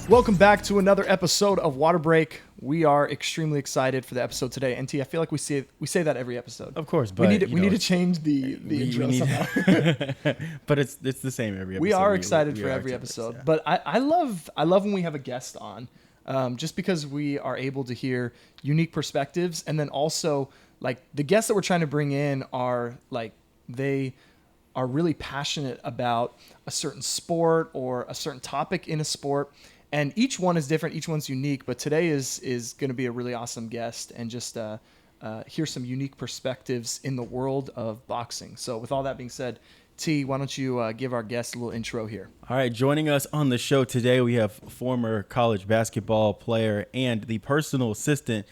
Welcome back to another episode of Water Break. We are extremely excited for the episode today. NT, I feel like we say that every episode. Of course, but we need to change the intro somehow. But it's the same every episode. We are excited for every episode. Yeah. But I love when we have a guest on, just because we are able to hear unique perspectives, and then also like the guests that we're trying to bring in are like they are really passionate about a certain sport or a certain topic in a sport. And each one is different. Each one's unique. But today is going to be a really awesome guest and just hear some unique perspectives in the world of boxing. So with all that being said, T, why don't you give our guest a little intro here? All right. Joining us on the show today, we have former college basketball player and the personal assistant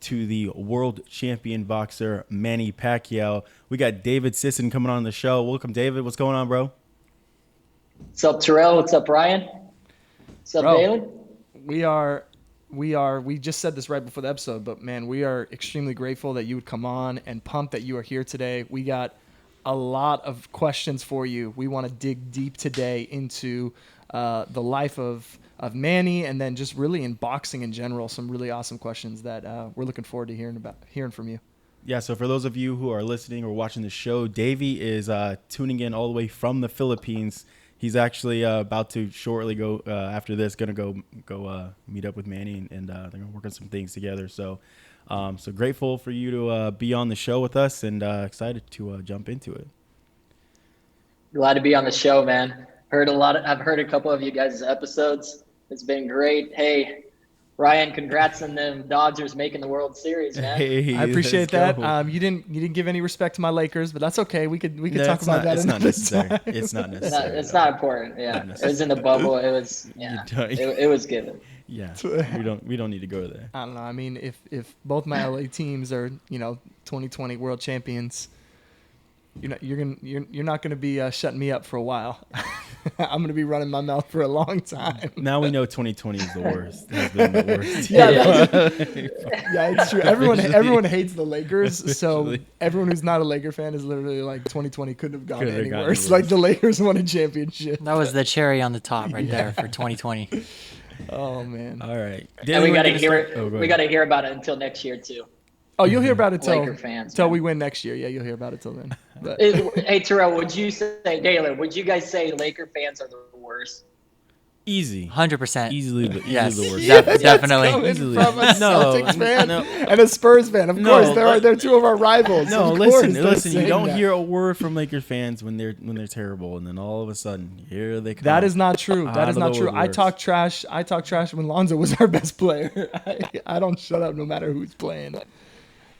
to the world champion boxer, Manny Pacquiao. We got David Sisson coming on the show. Welcome, David. What's going on, bro? What's up, Terrell? What's up, Ryan? What's up, Dalen? We just said this right before the episode, but man, we are extremely grateful that you would come on and pumped that you are here today. We got a lot of questions for you. We want to dig deep today into the life of Manny, and then just really in boxing in general, some really awesome questions that we're looking forward to hearing from you. Yeah, so for those of you who are listening or watching the show, Davey is tuning in all the way from the Philippines. He's actually about to shortly go after this, gonna go meet up with Manny, and they're gonna work on some things together. So, so grateful for you to be on the show with us, and excited to jump into it. Glad to be on the show, man. I've heard a couple of you guys' episodes. It's been great. Hey, Ryan, congrats on them Dodgers making the World Series, man. Hey, I appreciate that. You didn't give any respect to my Lakers, but that's okay. We could talk about that. It's not necessary. It's not necessary. It's not important. Yeah, it was in the bubble. It was it was given. Yeah, we don't need to go there. I don't know. I mean, if both my LA teams are 2020 World Champions, you're not gonna be shutting me up for a while. I'm gonna be running my mouth for a long time. Now we know 2020 is the worst. Has been the worst. Yeah, it's true. Everyone hates the Lakers, so everyone who's not a Laker fan is literally like 2020 couldn't have gone any worse. Like the Lakers won a championship. That was the cherry on the top right there for 2020. Oh man! All right, and we gotta hear it. We gotta hear about it until next year too. Oh, you'll hear about it till we win next year. Yeah, you'll hear about it till then. But. Hey, Terrell, Dalen, would you guys say Laker fans are the worst? Easy. 100%. Easily the worst. Yes, definitely. Easily. From a Celtics fan and a Spurs fan. Of course, they're two of our rivals. No, listen. You don't hear a word from Lakers fans when they're terrible, and then all of a sudden, here they come. That is not true. That is not true. I talk trash when Lonzo was our best player. I don't shut up no matter who's playing.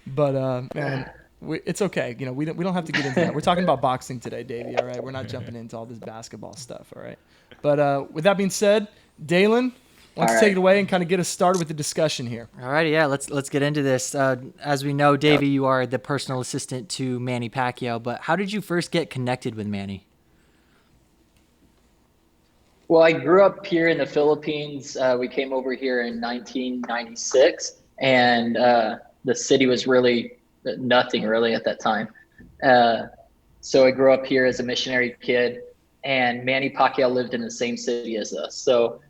But man, it's okay. We don't have to get into that. We're talking about boxing today, Davey. All right, we're not jumping into all this basketball stuff. All right. But with that being said, Dalen, why don't you take it away and kind of get us started with the discussion here? All righty, yeah, let's get into this. As we know, Davey, you are the personal assistant to Manny Pacquiao. But how did you first get connected with Manny? Well, I grew up here in the Philippines. We came over here in 1996, and the city was really nothing really at that time. So I grew up here as a missionary kid, and Manny Pacquiao lived in the same city as us. So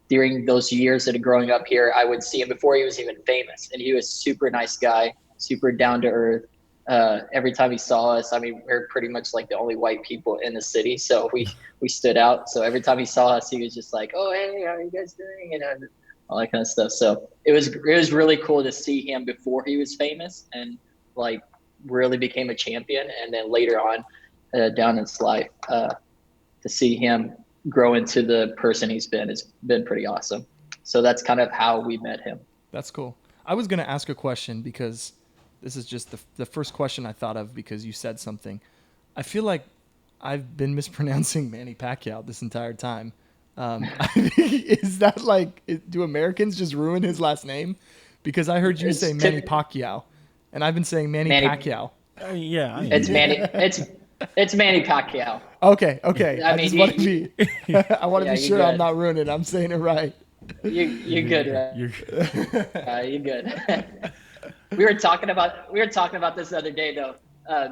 during those years that growing up here, I would see him before he was even famous, and he was a super nice guy, super down to earth. Every time he saw us, I mean, we're pretty much like the only white people in the city, so we stood out. So every time he saw us, he was just like, "Oh, hey, how are you guys doing?" All that kind of stuff. So it was really cool to see him before he was famous and like really became a champion, and then later on down in his life to see him grow into the person he's been has been pretty awesome. So that's kind of how we met him. That's cool. I was going to ask a question because this is just the first question I thought of because you said something. I feel like I've been mispronouncing Manny Pacquiao this entire time. Is that like, do Americans just ruin his last name? Because I heard you say Manny Pacquiao, and I've been saying Manny Pacquiao. Yeah, it's Manny Pacquiao. Okay. I want to be sure good. I'm not ruining it. I'm saying it right. You're good, right? You're good. We were talking about this the other day though.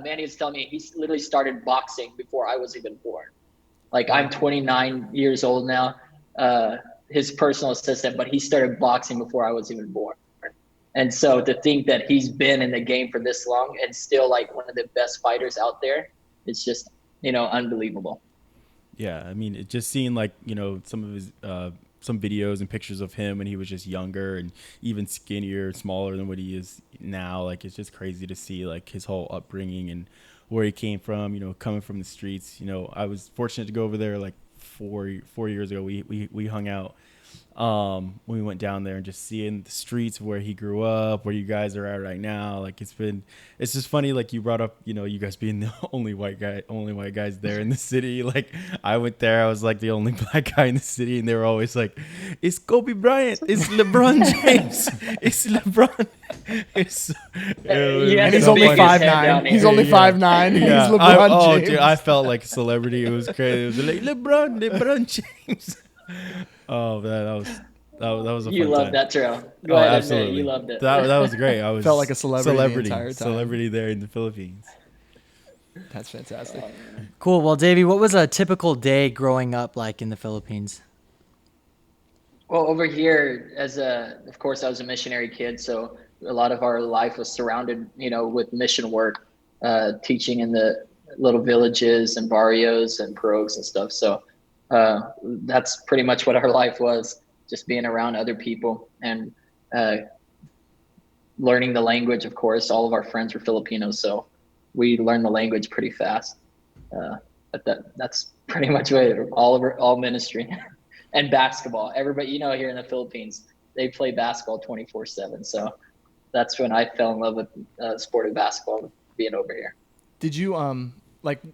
Manny was telling me he literally started boxing before I was even born. Like I'm 29 years old now. his personal assistant, but he started boxing before I was even born. And so to think that he's been in the game for this long and still like one of the best fighters out there, it's just, unbelievable. Yeah, I mean, it just seeing like some of his some videos and pictures of him when he was just younger and even skinnier, smaller than what he is now. Like it's just crazy to see like his whole upbringing and where he came from. Coming from the streets. I was fortunate to go over there like four years ago. We hung out when we went down there and just seeing the streets where he grew up, where you guys are at right now. Like it's just funny. Like you brought up, you guys being the only white guys there in the city. Like I went there, I was like the only black guy in the city, and they were always like, "It's Kobe Bryant, it's LeBron James, it's LeBron." And he's only 5'9". He's only 5'9". He's LeBron James. Dude, I felt like a celebrity. It was crazy. It was like LeBron James. Oh man, that was a fun You loved time. that trail. Go ahead, absolutely. admit it. You loved it. That was great. I was felt like a celebrity the entire time. Celebrity there in the Philippines. That's fantastic. Cool. Well, Davey, what was a typical day growing up like in the Philippines? Well, over here, of course, I was a missionary kid, so a lot of our life was surrounded, with mission work, teaching in the little villages and barrios and pirogues and stuff. So that's pretty much what our life was, just being around other people and learning the language. Of course, all of our friends were Filipinos, so we learned the language pretty fast. But that's pretty much what all ministry. And basketball. Everybody, here in the Philippines, they play basketball 24/7. So that's when I fell in love with sport of basketball, being over here. Did you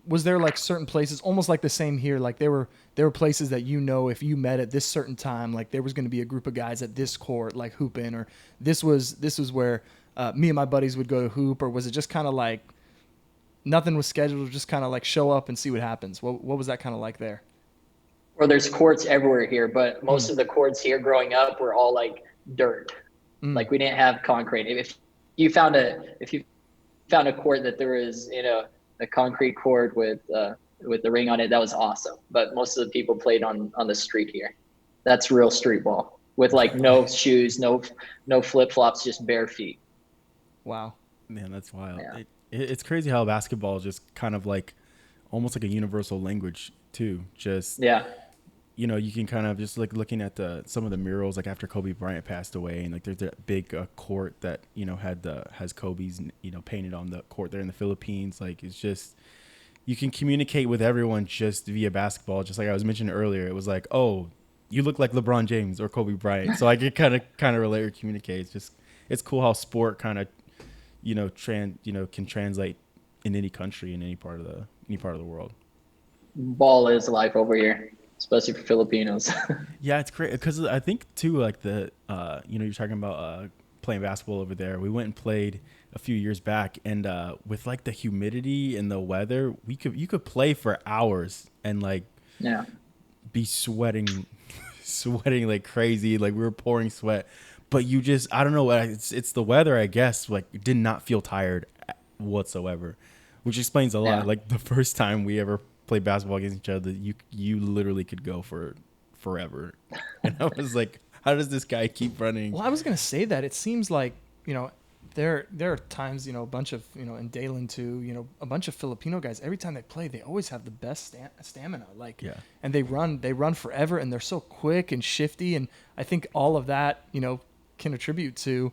was there like certain places, almost like the same here? Like there were places that if you met at this certain time, like there was going to be a group of guys at this court, like hooping, or this was where me and my buddies would go to hoop, or was it just kind of like nothing was scheduled, just kind of like show up and see what happens? What was that kind of like there? Well, there's courts everywhere here, but most of the courts here growing up were all like dirt. Like we didn't have concrete. If you found a court that there was, a concrete court with the ring on it, that was awesome. But most of the people played on the street here. That's real street ball with like no shoes, no flip flops, just bare feet. Wow, man, that's wild. Yeah. It's crazy how basketball is just kind of like almost like a universal language too. Just you can kind of just like looking at some of the murals like after Kobe Bryant passed away, and like there's that big court that has Kobe's painted on the court there in the Philippines. Like it's just you can communicate with everyone just via basketball. Just like I was mentioning earlier, it was like, oh, you look like LeBron James or Kobe Bryant, so I could kind of relate or communicate. It's cool how sport kind of can translate in any country in any part of the world. Ball is life over here, especially for Filipinos. Yeah, it's great because I think too, like you're talking about playing basketball over there. We went and played a few years back, and with like the humidity and the weather, you could play for hours and like be sweating like crazy. Like we were pouring sweat, but I don't know, it's the weather, I guess. Like did not feel tired whatsoever, which explains a lot. Yeah. Like the first time we ever played basketball against each other, you literally could go for forever, and I was like, how does this guy keep running? Well, I was gonna say that it seems like there are times a bunch of in Dalen too, a bunch of Filipino guys, every time they play they always have the best stamina, and they run forever, and they're so quick and shifty, and I think all of that can attribute to,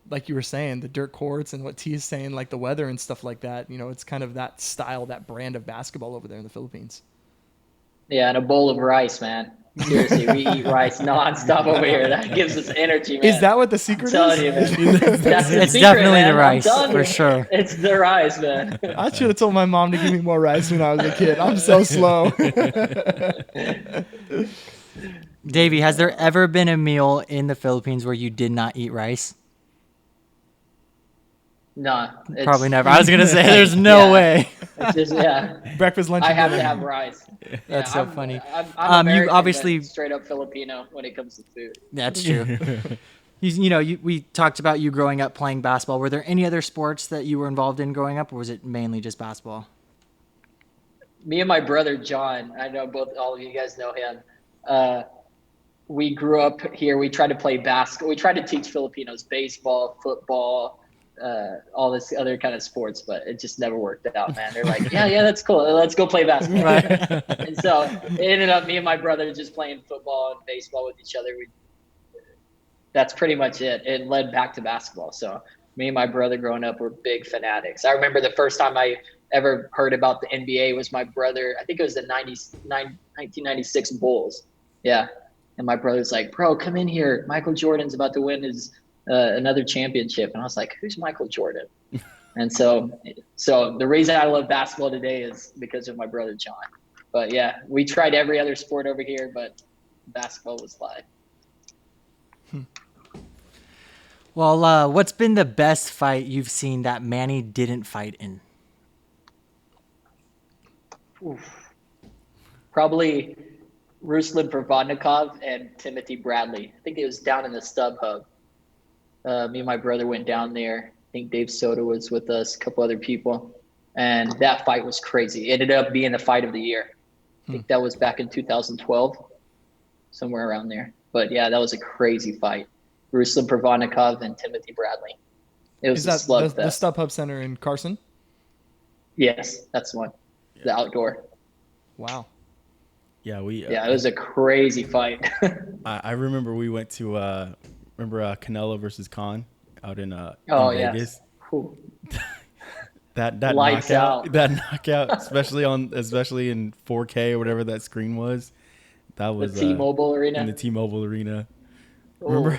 like you were saying, the dirt courts and what T is saying, like the weather and stuff like that. It's kind of that style, that brand of basketball over there in the Philippines. Yeah, and a bowl of rice, man. Seriously, we eat rice nonstop over here. That gives us energy, man. Is that what the secret I'm telling is? you, man. It's definitely the rice, for sure. It's the rice, man. I should have told my mom to give me more rice when I was a kid. I'm so slow. Davey, has there ever been a meal in the Philippines where you did not eat rice? No. Probably never. I was going to say there's no way. It's just, Breakfast, lunch, I and have dinner. to have rice. That's so funny. I'm American, you obviously but straight up Filipino when it comes to food. That's true. We talked about you growing up playing basketball. Were there any other sports that you were involved in growing up, or was it mainly just basketball? Me and my brother John, I know all of you guys know him. we grew up here. We tried to play basketball. We tried to teach Filipinos baseball, football, all this other kind of sports, but it just never worked out, man. They're like, yeah, that's cool. Let's go play basketball. Right. And so it ended up me and my brother just playing football and baseball with each other. That's pretty much it. It led back to basketball. So me and my brother growing up were big fanatics. I remember the first time I ever heard about the NBA was my brother. I think it was the 1996 Bulls. Yeah. And my brother's like, bro, come in here. Michael Jordan's about to win his another championship. And I was like, who's Michael Jordan? And so the reason I love basketball today is because of my brother, John. But yeah, we tried every other sport over here, but basketball was live. Well, what's been the best fight you've seen that Manny didn't fight in? Oof. Probably Ruslan Provodnikov and Timothy Bradley. I think it was down in the StubHub. Me and my brother went down there. I think Dave Soda was with us, a couple other people. And that fight was crazy. It ended up being the fight of the year. I think that was back in 2012, somewhere around there. But yeah, that was a crazy fight. Ruslan Provodnikov and Timothy Bradley. It was Is that slugfest. the StubHub Center in Carson? Yes, that's one. Yeah. The outdoor. Wow. Yeah, it was a crazy fight. I remember we went to Canelo versus Khan out in Vegas. Cool. That Lights knockout, out. that knockout, especially in 4K or whatever that screen was. That was the T-Mobile Arena. In the T-Mobile Arena. Oh. Remember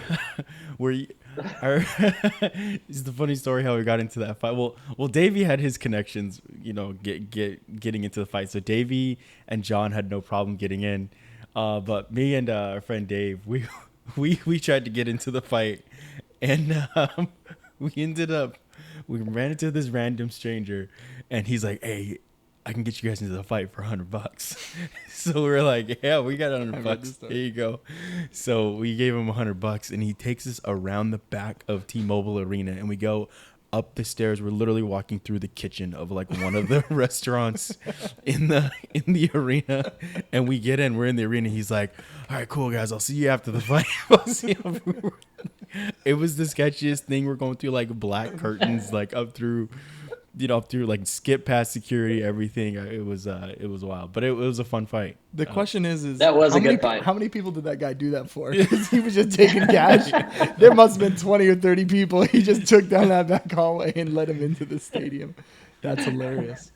where it's the funny story how we got into that fight. Well, Davey had his connections, getting into the fight. So Davey and John had no problem getting in, but me and our friend Dave, we tried to get into the fight, and we ran into this random stranger, and he's like, "Hey, I can get you guys into the fight for $100." So we're like, yeah, we got $100. There you go. So we gave him $100, and he takes us around the back of T-Mobile Arena, and we go up the stairs. We're literally walking through the kitchen of like one of the restaurants in the arena, and we get in. We're in the arena. He's like, "All right, cool guys. I'll see you after the fight." It was the sketchiest thing. We're going through like black curtains, like up through like skip past security, everything. It was wild, but it was a fun fight. The question is that was a good fight. How many people did that guy do that for? Because he was just taking cash. There must have been 20 or 30 people. He just took down that back hallway and let him into the stadium. That's hilarious.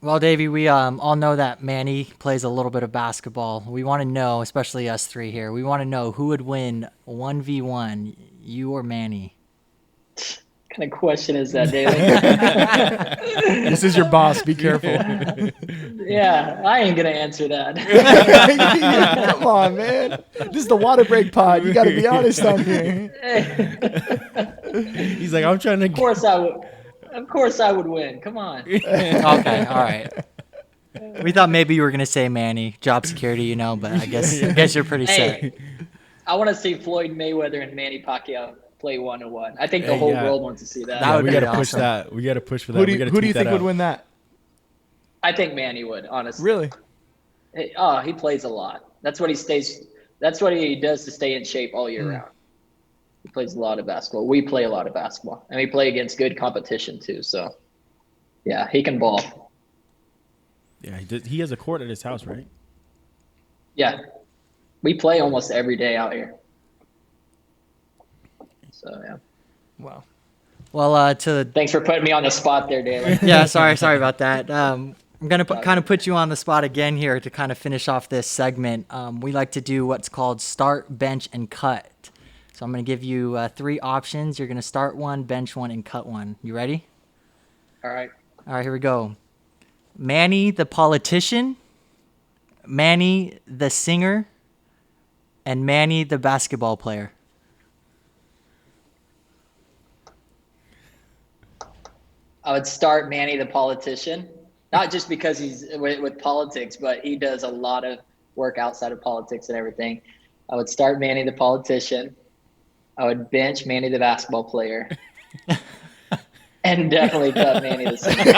Well, Davey, we all know that Manny plays a little bit of basketball. We want to know, especially us three here, we want to know who would win 1v1, you or Manny? What kind of question is that, David? This is your boss. Be careful. Yeah, I ain't gonna answer that. Come on, man. This is the water break pod. You got to be honest on here. He's like, I'm trying to. Of course I would win. Come on. Okay, all right. We thought maybe you were gonna say Manny, job security, but I guess you're pretty set. I want to see Floyd Mayweather and Manny Pacquiao play 1-on-1. I think the whole world wants to see that. That would we be got to push awesome. that. We got to push for that. Who do you think would win that? I think Manny would, honestly. Really? He plays a lot. That's what he does to stay in shape all year round. He plays a lot of basketball. We play a lot of basketball, and we play against good competition too. So, yeah, he can ball. Yeah, he has a court at his house, right? Yeah, we play almost every day out here. So yeah. Wow. Well, thanks for putting me on the spot there, David. Yeah, sorry about that. I'm gonna kind of put you on the spot again here to kind of finish off this segment. We like to do what's called start, bench, and cut. So I'm gonna give you 3 options. You're gonna start one, bench one, and cut one. You ready? All right. All right, here we go. Manny the politician, Manny the singer, and Manny the basketball player. I would start Manny the politician, not just because he's with politics, but he does a lot of work outside of politics and everything. I would start Manny the politician. I would bench Manny the basketball player. And definitely cut Manny the singer.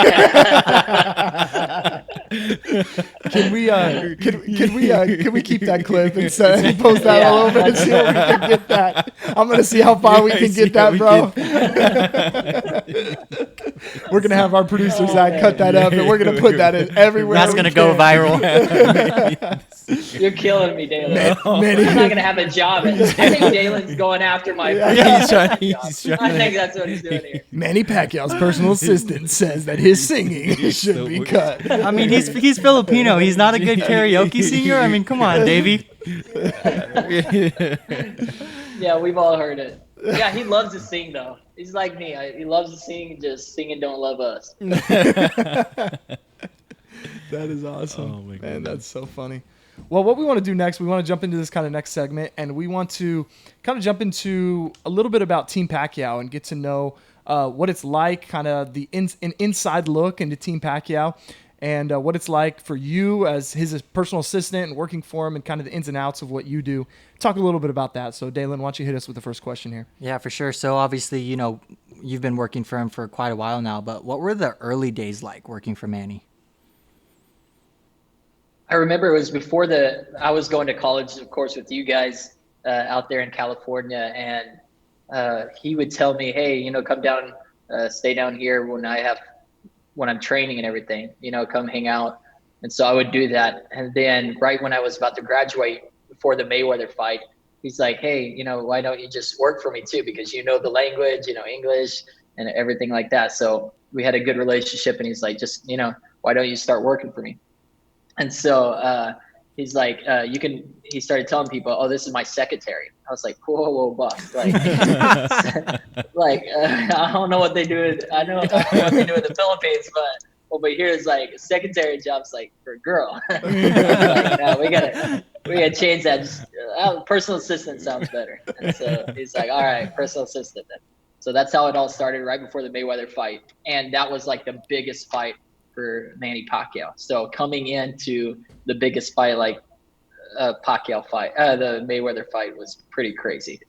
Can we keep that clip and post that all over and see what we can get that? I'm gonna see how far we can get that, bro. We're gonna have our producer Zach cut that up, and we're gonna put that in everywhere. That's gonna go viral. You're killing me, Dalen. Manny, I'm not gonna have a job. I think Dalen's going after my. He's trying. I think that's what he's doing here. Manny Pacquiao's personal assistant says that his singing should be cut. I mean, he's Filipino. He's not a good karaoke singer. I mean, come on, Davey. Yeah, we've all heard it. Yeah, he loves to sing though. He's like me. He loves to sing. Just sing and don't love us. That is awesome. Oh my God. Man, that's so funny. Well, what we want to do next, we want to jump into this kind of next segment, and we want to kind of jump into a little bit about Team Pacquiao and get to know what it's like, kind of an inside look into Team Pacquiao, and what it's like for you as his personal assistant and working for him, and kind of the ins and outs of what you do. Talk a little bit about that. So, Dalen, why don't you hit us with the first question here? Yeah, for sure. So obviously, you've been working for him for quite a while now, but what were the early days like working for Manny? I remember it was before I was going to college, of course, with you guys out there in California, and he would tell me, "Hey, come down, stay down here when I'm training and everything. Come hang out." And so I would do that. And then right when I was about to graduate before the Mayweather fight, he's like, "Hey, why don't you just work for me too? Because you know the language, English and everything like that." So we had a good relationship, and he's like, "Just why don't you start working for me?" And so he's like, he started telling people, "Oh, this is my secretary." I was like, whoa, boss. Like, I don't know what they do. I know what they do in the Philippines, but over here is like a secretary job's like for a girl. Like, no, we gotta change that. Just, personal assistant sounds better. And so he's like, "All right, personal assistant then." So that's how it all started right before the Mayweather fight. And that was like the biggest fight for Manny Pacquiao. So coming into the biggest fight, like Pacquiao fight, the Mayweather fight, was pretty crazy.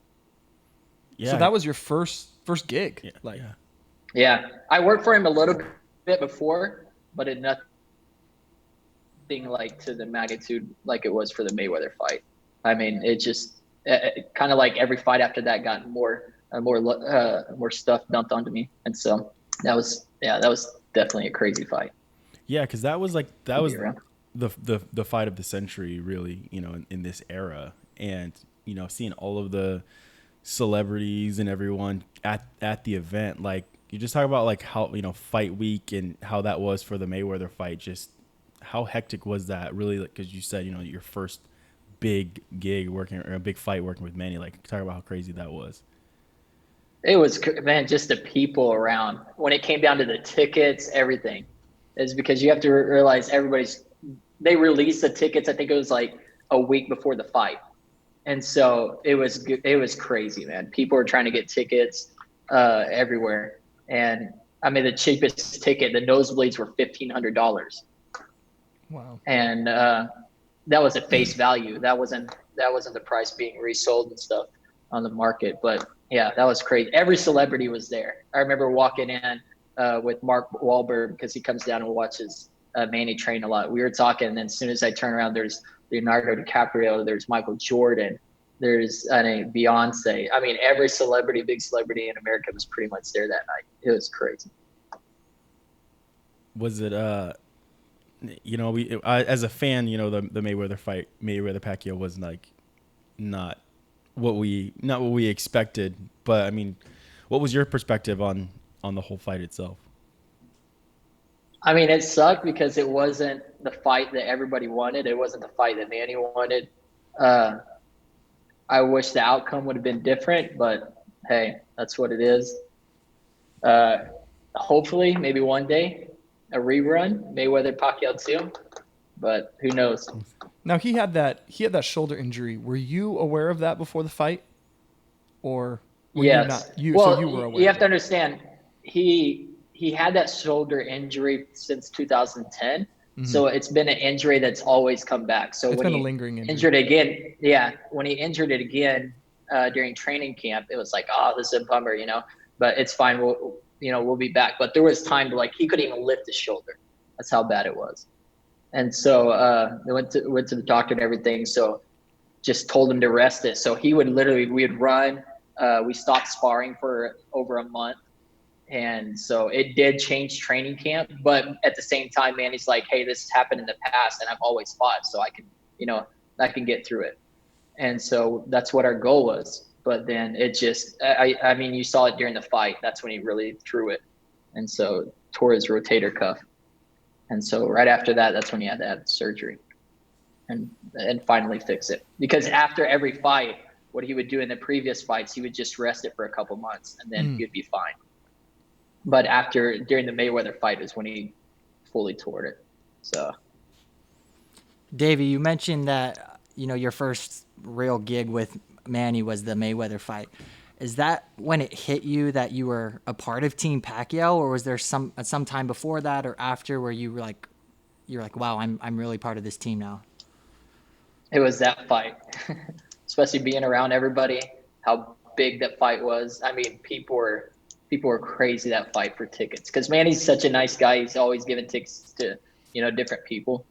Yeah. So that was your first gig. Yeah. I worked for him a little bit before, but it nothing like to the magnitude like it was for the Mayweather fight. I mean, it just kind of like every fight after that got more stuff dumped onto me, and so that was definitely a crazy fight. Yeah, because that was the fight of the century, really, in this era. And, seeing all of the celebrities and everyone at the event, like, you just talk about, like, how, fight week and how that was for the Mayweather fight. Just how hectic was that, really? Because you said, your first big gig or a big fight working with Manny. Like, talk about how crazy that was. It was, man, just the people around. When it came down to the tickets, everything, is because you have to realize they released the tickets. I think it was like a week before the fight, and so it was crazy, man. People were trying to get tickets everywhere, and I mean the cheapest ticket, the nosebleeds were $1,500. Wow. And that was at face value. That wasn't the price being resold and stuff on the market, but. Yeah, that was crazy. Every celebrity was there. I remember walking in with Mark Wahlberg because he comes down and watches Manny train a lot. We were talking, and then as soon as I turn around, there's Leonardo DiCaprio, there's Michael Jordan, there's Beyonce. I mean, every big celebrity in America was pretty much there that night. It was crazy. Was it as a fan, the Mayweather fight, Mayweather Pacquiao was like not what we expected, but I mean, what was your perspective on the whole fight itself? I mean, it sucked because it wasn't the fight that everybody wanted. It wasn't the fight that Manny wanted. I wish the outcome would have been different, but hey, that's what it is. Hopefully, maybe one day, a rerun, Mayweather Pacquiao 2, but who knows? Now he had that shoulder injury. Were you aware of that before the fight, or were you not? So you were aware. You have to understand, he had that shoulder injury since 2010. Mm-hmm. So it's been an injury that's always come back. So it's when been he a lingering injury. Injured again, when he injured it again during training camp, it was like, oh, this is a bummer, But it's fine. We'll be back. But there was time to he couldn't even lift his shoulder. That's how bad it was. And so they went to the doctor and everything. So just told him to rest it. So we would run. We stopped sparring for over a month. And so it did change training camp. But at the same time, Manny's like, hey, this has happened in the past and I've always fought. So I can get through it. And so that's what our goal was. But then it just, I mean, you saw it during the fight. That's when he really threw it. And so tore his rotator cuff. And so right after that, that's when he had to have surgery and finally fix it. Because after every fight, what he would do in the previous fights, he would just rest it for a couple months and then he'd be fine. But during the Mayweather fight is when he fully tore it. So, Davey, you mentioned that, your first real gig with Manny was the Mayweather fight. Is that when it hit you that you were a part of Team Pacquiao, or was there some time before that or after where you're like, wow, I'm really part of this team now? it was that fight, especially being around everybody, how big that fight was. I mean, people were crazy that fight for tickets because Manny's such a nice guy. He's always giving tickets to, different people.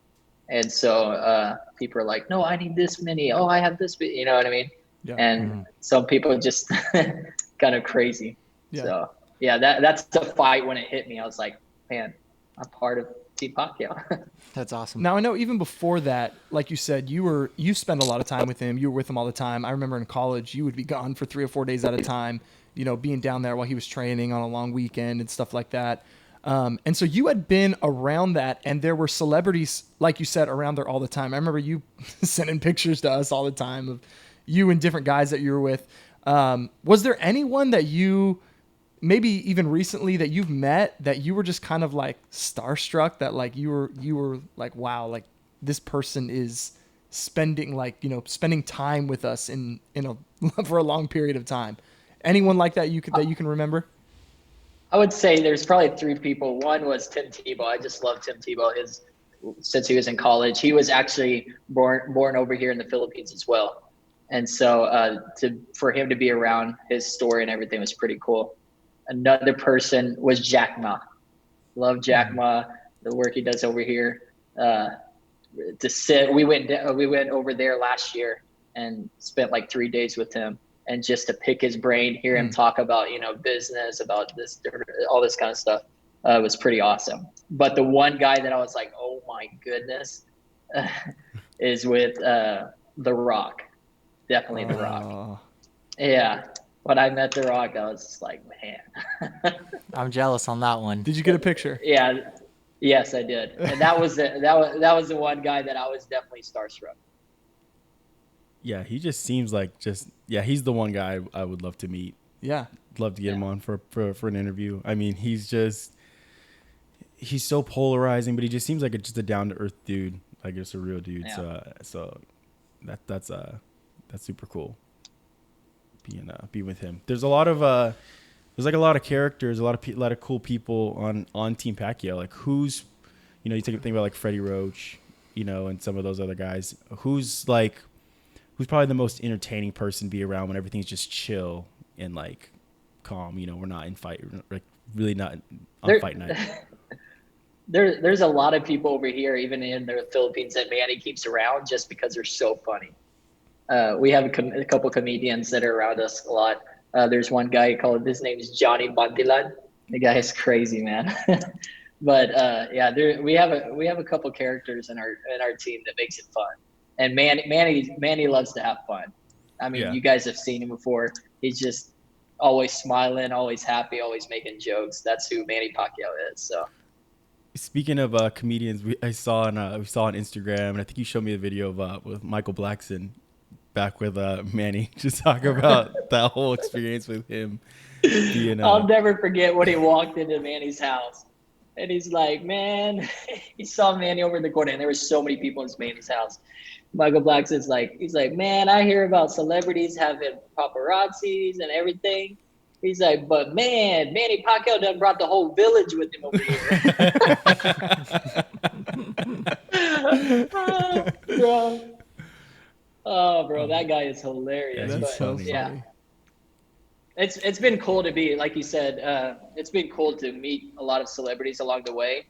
And so people are like, no, I need this many. Oh, I have this, you know what I mean? Yeah. And some people just kind of crazy. Yeah. So yeah, that's the fight when it hit me. I was like, man, I'm part of Team Pacquiao. That's awesome. Now I know even before that, like you said, you spent a lot of time with him. You were with him all the time. I remember in college, you would be gone for 3 or 4 days at a time, being down there while he was training on a long weekend and stuff like that. And so you had been around that, and there were celebrities, like you said, around there all the time. I remember you sending pictures to us all the time of you and different guys that you were with. Was there anyone that you, maybe even recently, that you've met that you were just kind of like starstruck, that like you were like, wow, like this person is spending time with us for a long period of time? Anyone like that you can remember? I would say there's probably 3 people. One was Tim Tebow. I just love Tim Tebow. Since he was in college, he was actually born over here in the Philippines as well. And so for him to be around his story and everything was pretty cool. Another person was Jack Ma. Love Jack Ma, the work he does over here. We went over there last year and spent like 3 days with him. And just to pick his brain, hear him talk about, business, about this, all this kind of stuff, was pretty awesome. But the one guy that I was like, oh my goodness, is with The Rock. Definitely The Rock. Yeah. When I met The Rock, I was just like, man. I'm jealous on that one. Did you get a picture? Yeah. Yes, I did. And that was the one guy that I was definitely starstruck. Yeah, he just seems like he's the one guy I would love to meet. Yeah. Love to get him on for an interview. I mean, he's so polarizing, but he just seems like just a down to earth dude, like just a real dude. Yeah. So that's super cool. Being with him. There's a lot of characters, a lot of cool people on Team Pacquiao. Like who's, you think about like Freddie Roach, and some of those other guys. Who's probably the most entertaining person to be around when everything's just chill and like calm. We're not in fight, like really not on fight night. There's a lot of people over here, even in the Philippines, that Manny keeps around just because they're so funny. We have a couple comedians that are around us a lot. There's one guy his name is Johnny Bandilan. The guy is crazy, man. But we have a couple characters in our team that makes it fun. And Manny loves to have fun. I mean, You guys have seen him before. He's just always smiling, always happy, always making jokes. That's who Manny Pacquiao is. So, speaking of comedians, we saw on Instagram, and I think you showed me a video of with Michael Blackson back with Manny. Just talk about that whole experience with him. I'll never forget when he walked into Manny's house. And he's like, man, he saw Manny over in the corner, and there were so many people in Manny's house. Michael Blackson's he's like, man, I hear about celebrities having paparazzis and everything. He's like, but man, Manny Pacquiao done brought the whole village with him over here. Bro, that guy is hilarious. That's so funny. Yeah. It's been cool to be, like you said, it's been cool to meet a lot of celebrities along the way.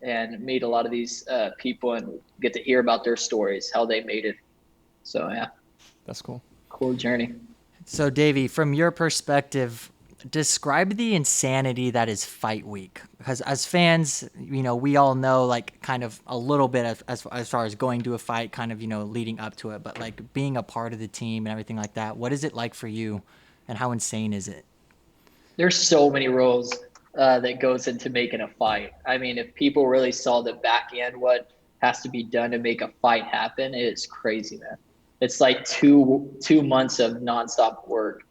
and meet a lot of these people and get to hear about their stories, how they made it. So yeah, That's cool. cool journey. So Davey, from your perspective, describe the insanity that is fight week. Because as fans, you know, we all know like kind of a little bit as far as going to a fight, kind of, you know, leading up to it, but like being a part of the team and everything like that. What is it like for you, and how insane is it? There's so many roles that goes into making a fight. I mean, if people really saw the back end, what has to be done to make a fight happen, it's crazy, man. It's like two months of nonstop work,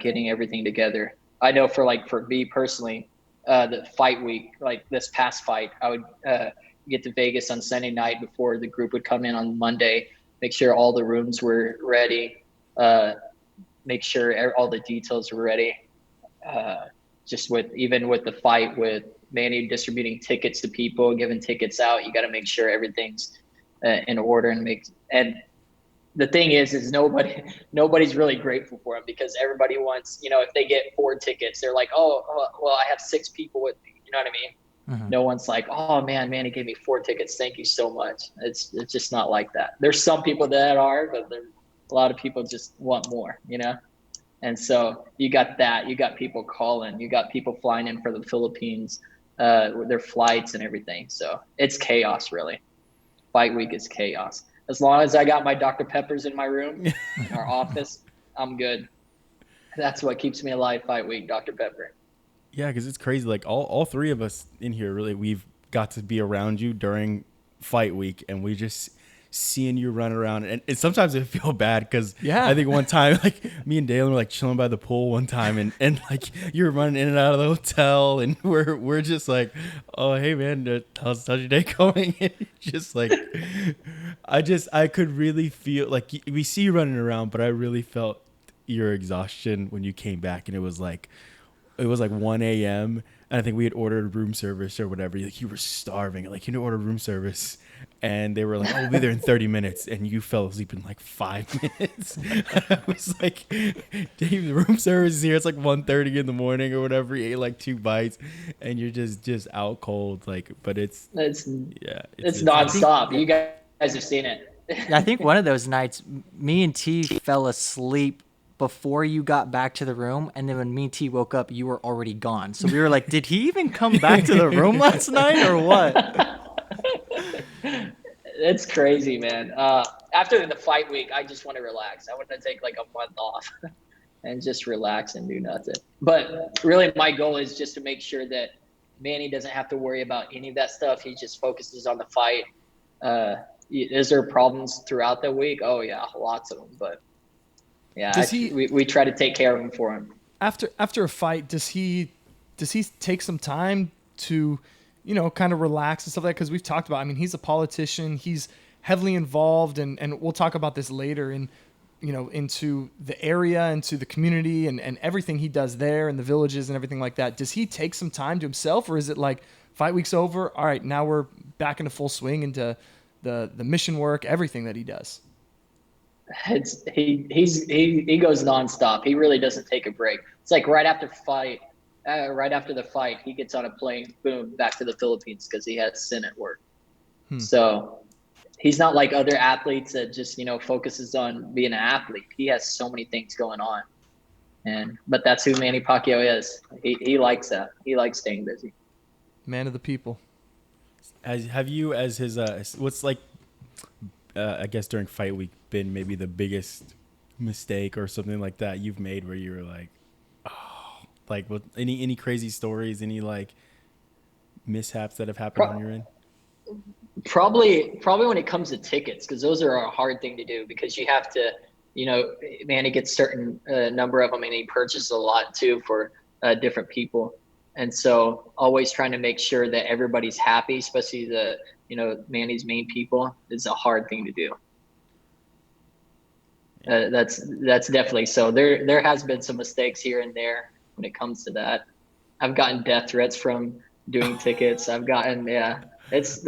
getting everything together. I know for me personally, the fight week, like this past fight, I would get to Vegas on Sunday night before the group would come in on Monday, make sure all the rooms were ready, make sure all the details were ready. Just even with the fight, with Manny distributing tickets to people, giving tickets out, you got to make sure everything's in order and the thing is nobody's really grateful for him, because everybody wants, if they get 4 tickets, they're like, oh well, I have 6 people with me. You know what I mean? Mm-hmm. No one's like, oh man, Manny gave me 4 tickets, thank you so much. It's just not like that. There's some people that are, but a lot of people just want more, And so you got that. You got people calling. You got people flying in for the Philippines, with their flights and everything. So it's chaos, really. Fight week is chaos. As long as I got my Dr. Peppers in my room, in our office, I'm good. That's what keeps me alive fight week, Dr. Pepper. Yeah, because it's crazy. Like all 3 of us in here, really, we've got to be around you during fight week, and we just seeing you run around, and sometimes I feel bad because I think one time, like, me and Dalen were like chilling by the pool one time, and like you were running in and out of the hotel, and we're just like, oh hey man, how's your day going? And just like I could really feel like we see you running around, but I really felt your exhaustion when you came back, and it was like 1 a.m. and I think we had ordered room service or whatever. Like, you were starving. Like, you didn't order room service. And they were like, oh, we'll be there in 30 minutes. And you fell asleep in like 5 minutes. I was like, Dave, the room service is here. It's like 1:30 in the morning or whatever. You ate like 2 bites and you're just out cold. Like, but it's nonstop. You guys have seen it. I think one of those nights, me and T fell asleep before you got back to the room, and then when me and T woke up, you were already gone. So we were like, did he even come back to the room last night or what? It's crazy, man. After the fight week, I just want to relax. I want to take like a month off and just relax and do nothing. But really, my goal is just to make sure that Manny doesn't have to worry about any of that stuff. He just focuses on the fight. Is there problems throughout the week? Oh yeah, lots of them. But yeah, we try to take care of him for him. After a fight, does he take some time to, kind of relax and stuff like that? Because we've talked about, I mean, he's a politician. He's heavily involved, and we'll talk about this later into the area, into the community, and everything he does there and the villages and everything like that. Does he take some time to himself, or is it like fight week's over? All right, now we're back into full swing into the mission work, everything that he does? He goes nonstop. He really doesn't take a break. It's like right after the fight, he gets on a plane, boom, back to the Philippines because he has Senate work. So he's not like other athletes that just focuses on being an athlete. He has so many things going on, but that's who Manny Pacquiao is. He likes that. He likes staying busy. Man of the people. Have you, as his what's like, I guess during fight week, been maybe the biggest mistake or something like that you've made where you were like, oh, like what, any crazy stories, any like mishaps that have happened on your end? Probably when it comes to tickets, because those are a hard thing to do, because you have to, Manny gets certain number of them, and he purchases a lot too for different people. And so always trying to make sure that everybody's happy, especially Manny's main people, is a hard thing to do. That's definitely so. There has been some mistakes here and there when it comes to that. I've gotten death threats from doing tickets. I'm telling you, it's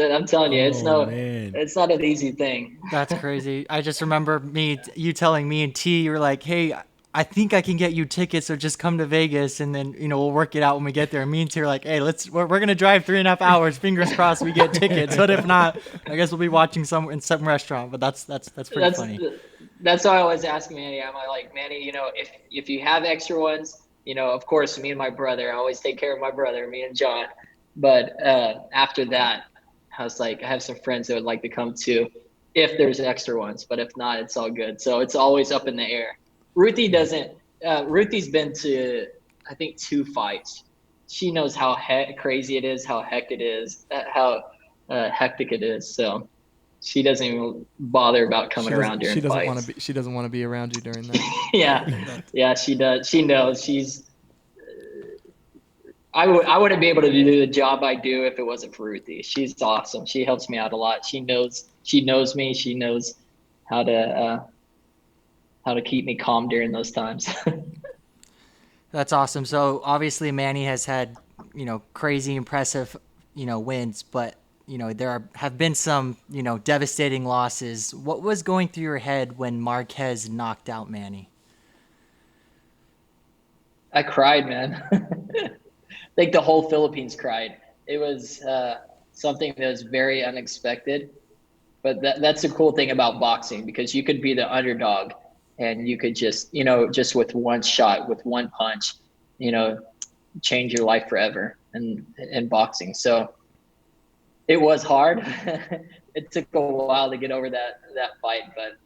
not an easy thing. That's crazy. I just remember you telling me and T, you were like, hey, I think I can get you tickets, so just come to Vegas, and then we'll work it out when we get there. And me and T are like, hey, we're gonna drive 3.5 hours. Fingers crossed we get tickets. But if not, I guess we'll be watching in some restaurant. But that's pretty funny. That's why I always ask Manny. I'm like, Manny, if you have extra ones, of course, me and my brother, I always take care of my brother, me and John. But after that, I was like, I have some friends that would like to come too, if there's extra ones. But if not, it's all good. So it's always up in the air. Ruthie doesn't. Ruthie's been to, I think, 2 fights. She knows how crazy it is, how hectic it is. So she doesn't even bother about coming around during fights. She doesn't want to be around you during that. Yeah, she does. She knows. I wouldn't be able to do the job I do if it wasn't for Ruthie. She's awesome. She helps me out a lot. She knows me. She knows how to keep me calm during those times. That's awesome. So obviously Manny has had, crazy impressive, wins, but there have been some, devastating losses. What was going through your head when Marquez knocked out Manny? I cried, man. I think the whole Philippines cried. It was something that was very unexpected, but that's the cool thing about boxing, because you could be the underdog and you could just with one shot, with one punch, change your life forever in boxing. So it was hard. It took a while to get over that fight, but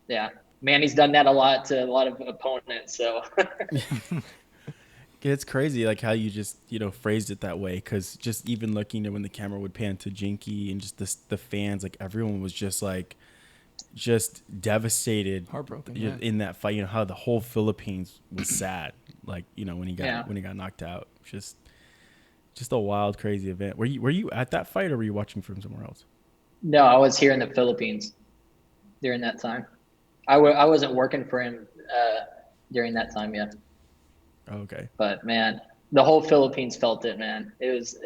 yeah, Manny's done that a lot to a lot of opponents. So it's crazy, like how you just phrased it that way, because just even looking at when the camera would pan to Jinky and just the fans, like everyone was just devastated, heartbroken in that fight. How the whole Philippines was sad, like when he got knocked out. Just a wild, crazy event. Were you at that fight, or were you watching from somewhere else? No, I was here in the Philippines during that time. I wasn't working for him during that time yet. Okay. But man, the whole Philippines felt it, man. It was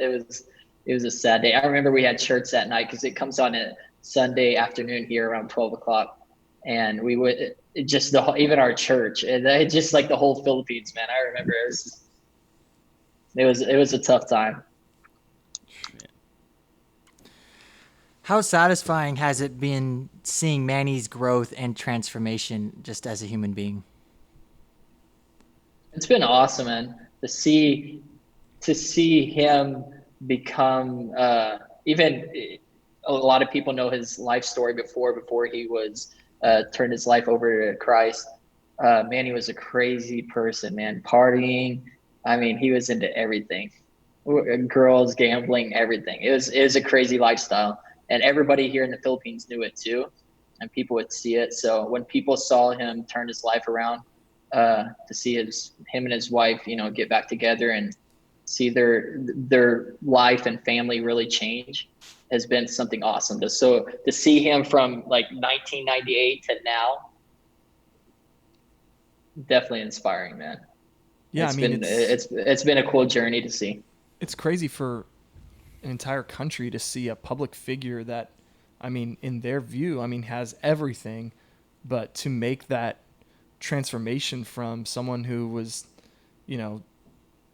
a sad day. I remember we had church that night, because it comes on a Sunday afternoon here around 12 o'clock. And we would even our church, and just like the whole Philippines, man. I remember it was a tough time. How satisfying has it been seeing Manny's growth and transformation just as a human being? It's been awesome, man, to see him become even a lot of people know his life story before he was turned his life over to Christ. Manny was a crazy person, man, partying. I mean, he was into everything, girls, gambling, everything. It was a crazy lifestyle, and everybody here in the Philippines knew it too, and people would see it. So when people saw him turn his life around, to see him and his wife, get back together and see their life and family really change, has been something awesome. To see him from like 1998 to now, definitely inspiring, man. Yeah, it's been a cool journey to see. It's crazy for an entire country to see a public figure that, in their view, has everything, but to make that transformation from someone who was,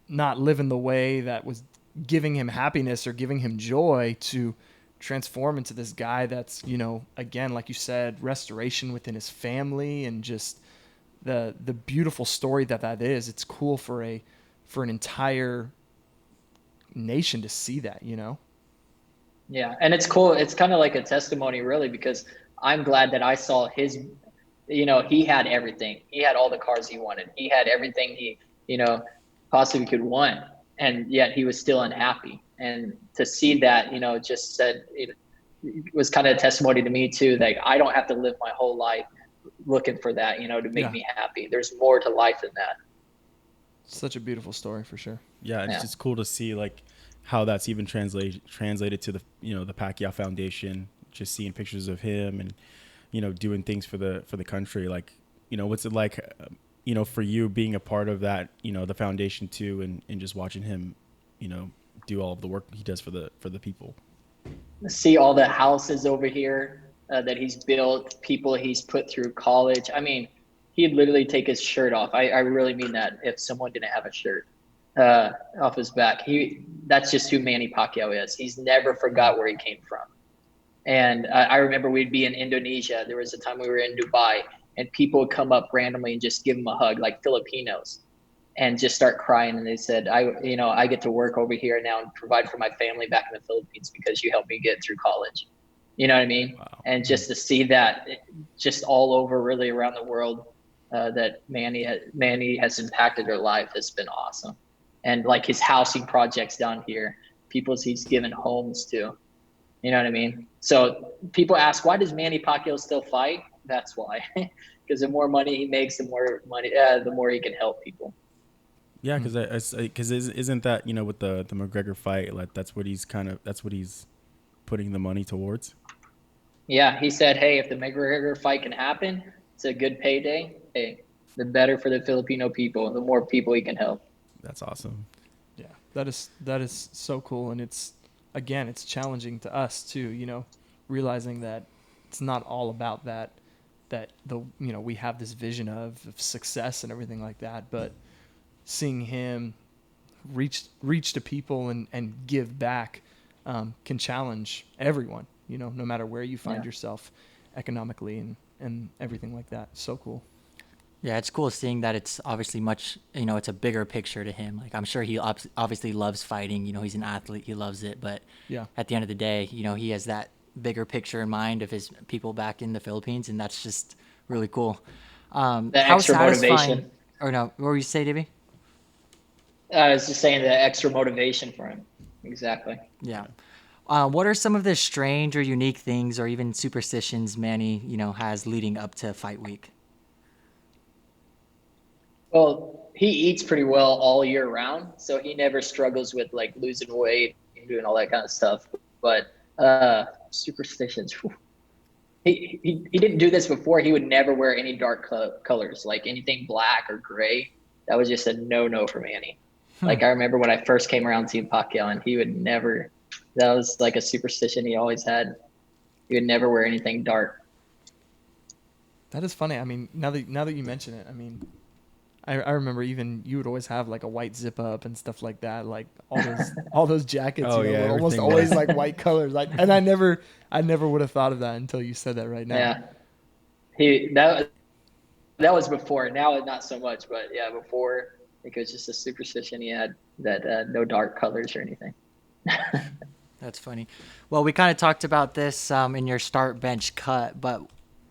not living the way that was giving him happiness or giving him joy, to transform into this guy that's, again, like you said, restoration within his family, and just the beautiful story that is. It's cool for an entire nation to see that, Yeah, and it's cool. It's kind of like a testimony, really, because I'm glad that I saw his. He had everything. He had all the cars he wanted. He had everything he, possibly could want, and yet he was still unhappy. And to see that, just said it was kind of a testimony to me too. Like, I don't have to live my whole life looking for that, to make me happy. There's more to life than that. Such a beautiful story, for sure. Yeah, it's just cool to see like how that's even translated to the the Pacquiao Foundation. Just seeing pictures of him and doing things for the country. Like, what's it like, for you being a part of that, the foundation too, and just watching him, do all of the work he does for the people. See all the houses over here that he's built, people he's put through college. he'd literally take his shirt off. I really mean that. If someone didn't have a shirt off his back, that's just who Manny Pacquiao is. He's never forgot where he came from. And I remember we'd be in Indonesia. There was a time we were in Dubai, and people would come up randomly and just give him a hug, like Filipinos, and just start crying. And they said, I get to work over here now and provide for my family back in the Philippines because you helped me get through college. You know what I mean? Wow. And just to see that just all over, really around the world, that Manny has impacted their life has been awesome. And like his housing projects down here, people he's given homes to. You know what I mean? So people ask, why does Manny Pacquiao still fight? That's why. Because the more money he makes, the more he can help people. Yeah, because isn't that, with the McGregor fight, like that's what he's putting the money towards? Yeah, he said, hey, if the McGregor fight can happen, it's a good payday. Hey, the better for the Filipino people, the more people he can help. That's awesome. Yeah, that is so cool, and it's challenging to us too, realizing that it's not all about that we have this vision of success and everything like that, but seeing him reach to people and give back can challenge everyone, no matter where you find yourself economically and everything like that. So cool. Yeah, it's cool seeing that it's obviously much, it's a bigger picture to him. Like, I'm sure he obviously loves fighting. He's an athlete. He loves it. But yeah, at the end of the day, he has that bigger picture in mind of his people back in the Philippines, and that's just really cool. The how extra motivation. Or no, what were you say, Davey? I was just saying the extra motivation for him. Exactly. Yeah. What are some of the strange or unique things or even superstitions Manny, has leading up to fight week? Well, he eats pretty well all year round, so he never struggles with like losing weight and doing all that kind of stuff. But superstitions. Whew. He didn't do this before. He would never wear any dark colors, like anything black or gray. That was just a no for Manny. Like I remember when I first came around Team Pacquiao, and he would never. That was like a superstition he always had. He would never wear anything dark. That is funny. I mean, now that you mention it, I mean, I remember even you would always have like a white zip up and stuff like that, like all those jackets. Oh, yeah, were almost always like white colors. Like, and I never would have thought of that until you said that right now. Yeah, that was before. Now not so much, but yeah, before I think it was just a superstition he had that no dark colors or anything. That's funny. Well, we kind of talked about this in your start bench cut, but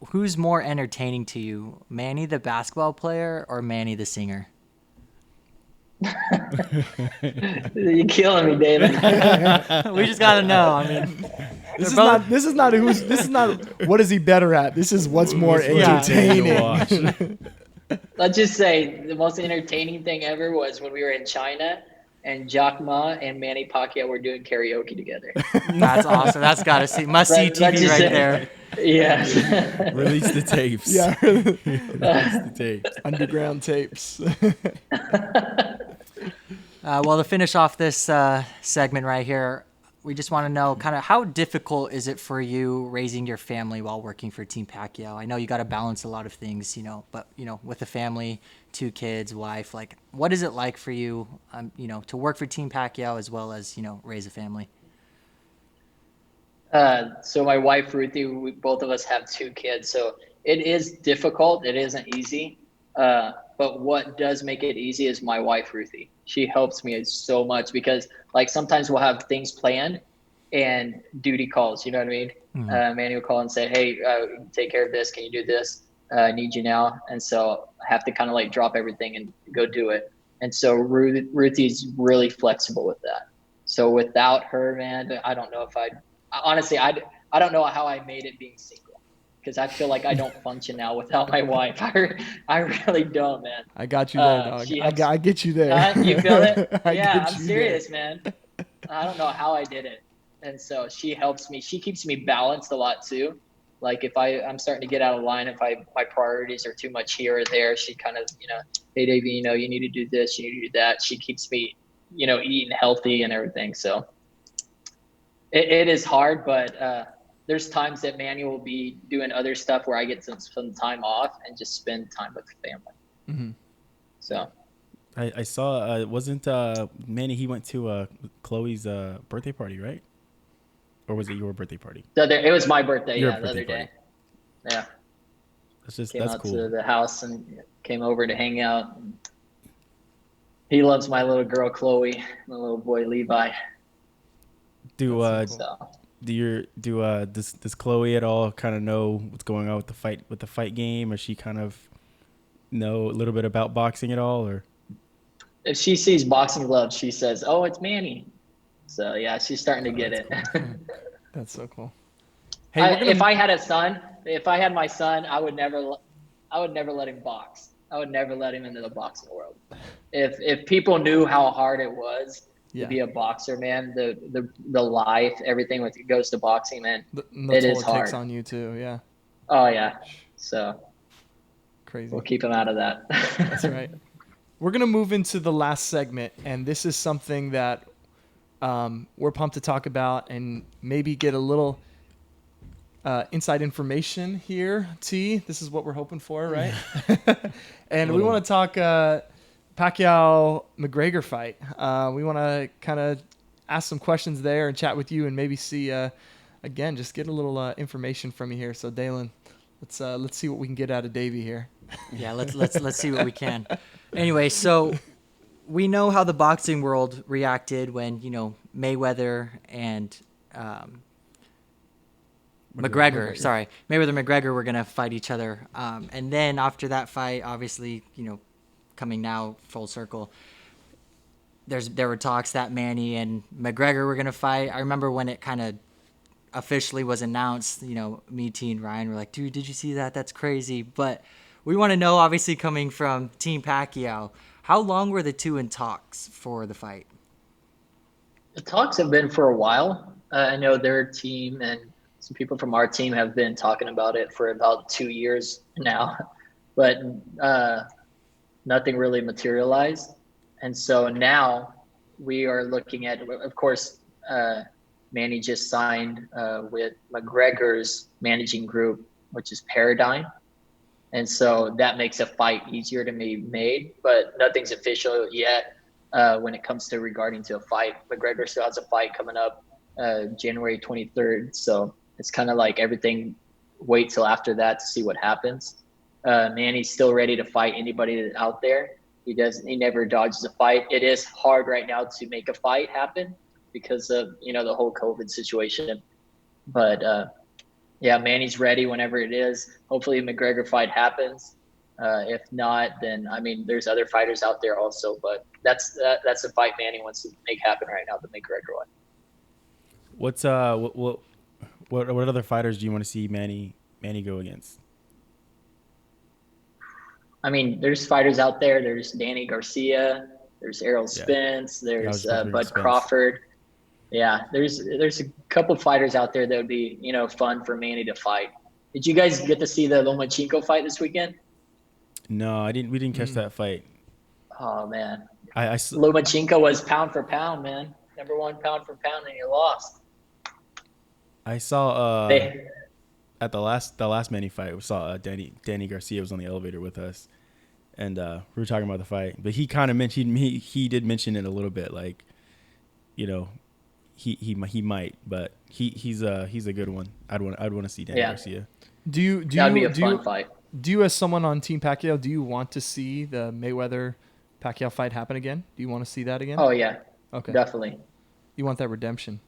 who's more entertaining to you, Manny the basketball player or Manny the singer? You're killing me, David. We just gotta know. I mean, this is not what is he better at. This is what's more entertaining. Let's just say the most entertaining thing ever was when we were in China and Jack Ma and Manny Pacquiao were doing karaoke together. That's awesome. That's gotta see. Must see TV right there. Yeah. Release the tapes. Yeah. Release the tapes. Underground tapes. Well, to finish off this segment right here, we just want to know kind of how difficult is it for you raising your family while working for Team Pacquiao? I know you got to balance a lot of things, but with a family, 2 kids, wife, like what is it like for you, to work for Team Pacquiao as well as, raise a family? So my wife, Ruthie, both of us have 2 kids. So it is difficult. It isn't easy. But what does make it easy is my wife, Ruthie. She helps me so much because like sometimes we'll have things planned and duty calls, you know what I mean? Mm-hmm. Manny will call and say, hey, take care of this. Can you do this? I need you now. And so I have to kind of like drop everything and go do it. And so Ruthie's really flexible with that. So without her, man, I don't know if honestly, I don't know how I made it being single. Because I feel like I don't function now without my wife. I really don't, man. I got you there, dog. I get you there. You feel it? Yeah, I'm serious, man. I don't know how I did it. And so she helps me. She keeps me balanced a lot too. Like if I'm starting to get out of line, if my priorities are too much here or there, she kind of, hey, Davey, you need to do this, you need to do that. She keeps me, eating healthy and everything. So it is hard, but there's times that Manny will be doing other stuff where I get some time off and just spend time with the family. Mm-hmm. So I saw wasn't Manny, he went to Chloe's birthday party, right? Or was it your birthday party? it was my birthday, Your the birthday other day. party. Yeah. Came That's out cool. to the house and came over to hang out. He loves my little girl Chloe, my little boy Levi. Does Chloe at all kind of know what's going on with the fight game, or she kind of know a little bit about boxing at all, or? If she sees boxing gloves, she says, "Oh, it's Manny." So yeah, she's starting to get it. Cool. That's so cool. Hey, If I had my son, I would never let him box. I would never let him into the boxing world. If people knew how hard it was to be a boxer, man, the life, everything with it goes to boxing, man. It is hard. Takes on you too, yeah. Oh yeah. So crazy. We'll keep him out of that. That's right. We're gonna move into the last segment, and this is something that we're pumped to talk about and maybe get a little inside information here. T, this is what we're hoping for, right? And we want to talk Pacquiao McGregor fight. We want to kind of ask some questions there and chat with you, and maybe see again, just get a little information from you here. So Dalen, let's see what we can get out of Davey here. Yeah, let's see what we can. Anyway, so we know how the boxing world reacted when, Mayweather and McGregor were going to fight each other. And then after that fight, obviously, coming now full circle, there were talks that Manny and McGregor were going to fight. I remember when it kind of officially was announced, me, T, and Ryan were like, dude, did you see that? That's crazy. But we want to know, obviously coming from Team Pacquiao, how long were the two in talks for the fight? The talks have been for a while. I know their team and some people from our team have been talking about it for about 2 years now, but nothing really materialized. And so now we are looking at, of course, Manny just signed with McGregor's managing group, which is Paradigm. And so that makes a fight easier to be made, but nothing's official yet when it comes to regarding to a fight. McGregor still has a fight coming up January 23rd. So it's kind of like everything, wait till after that to see what happens. Manny's still ready to fight anybody out there. He never dodges a fight. It is hard right now to make a fight happen because of, the whole COVID situation. But yeah, Manny's ready whenever it is. Hopefully the McGregor fight happens. If not, then, there's other fighters out there also, but that's the fight Manny wants to make happen right now, the McGregor one. What other fighters do you want to see Manny go against? There's fighters out there. There's Danny Garcia. There's Errol Spence. There's Bud Crawford. Yeah, there's a couple fighters out there that would be, fun for Manny to fight. Did you guys get to see the Lomachenko fight this weekend? No, we didn't catch that fight. Oh man, Lomachenko was pound for pound, man. Number one pound for pound, and he lost. I saw at the last Manny fight, we saw Danny Garcia was on the elevator with us, and we were talking about the fight. But he kind of mentioned he did mention it a little bit, like, he might, but he's a good one. I'd want to see Danny Garcia. That'd be a fun fight. Do you, as someone on Team Pacquiao, do you want to see the Mayweather Pacquiao fight happen again? Do you want to see that again? Oh yeah. Okay. Definitely. You want that redemption?